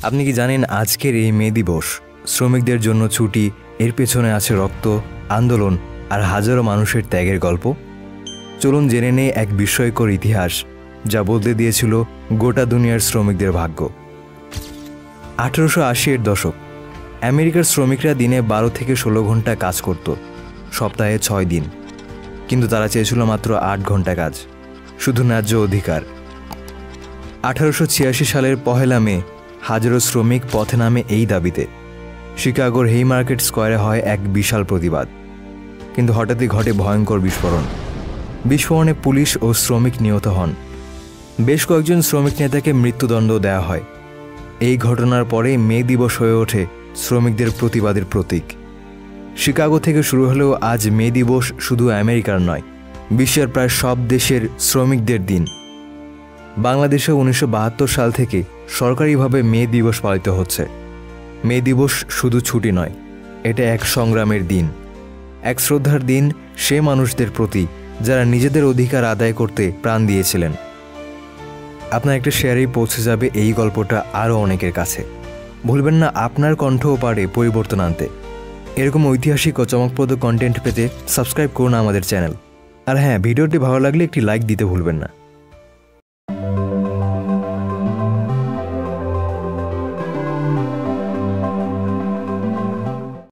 আপনি কি জানেন আজকের এই মে দিবস শ্রমিকদের জন্য ছুটি, এর পেছনে আছে রক্ত, আন্দোলন আর হাজারো মানুষের ত্যাগের গল্প। চলুন জেনে নেই এক বিস্ময়কর ইতিহাস যা বদলে দিয়েছিল গোটা দুনিয়ার শ্রমিকদের ভাগ্য। 1880-এর দশক। আমেরিকার শ্রমিকরা দিনে 12 থেকে 16 ঘন্টা কাজ করত, সপ্তাহে 6 দিন। কিন্তু তারা চেয়েছিল মাত্র 8 ঘন্টা কাজ, শুধু ন্যায্য অধিকার। 1886 সালের 1 মে হাজারো শ্রমিক পথে নামে এই দাবিতে। শিকাগোর হেইমার্কেট স্কোয়ারে হয় এক বিশাল প্রতিবাদ। কিন্তু হঠাৎই ঘটে ভয়ঙ্কর বিস্ফোরণ। বিস্ফোরণে পুলিশ ও শ্রমিক নিহত হন। বেশ কয়েকজন শ্রমিক নেতাকে মৃত্যুদণ্ড দেওয়া হয়। এই ঘটনার পরে মে দিবস হয়ে ওঠে শ্রমিকদের প্রতিবাদের প্রতীক। শিকাগো থেকে শুরু হলেও আজ মে দিবস শুধু আমেরিকার নয়, বিশ্বের প্রায় সব দেশের শ্রমিকদের দিন। বাংলাদেশে 1972 সাল থেকে সরকারিভাবে মে দিবস পালিত হচ্ছে। মে দিবস শুধু ছুটি নয়, এটা এক সংগ্রামের দিন, এক শ্রদ্ধার দিন সে মানুষদের প্রতি যারা নিজেদের অধিকার আদায় করতে প্রাণ দিয়েছিলেন। আপনার একটা শেয়ারেই পৌঁছে যাবে এই গল্পটা আরও অনেকের কাছে। ভুলবেন না আপনার কণ্ঠও পারে পরিবর্তন আনতে। এরকম ঐতিহাসিক ও চমকপ্রদ কন্টেন্ট পেতে সাবস্ক্রাইব করুন আমাদের চ্যানেল। আর হ্যাঁ, ভিডিওটি ভালো লাগলে একটি লাইক দিতে ভুলবেন না।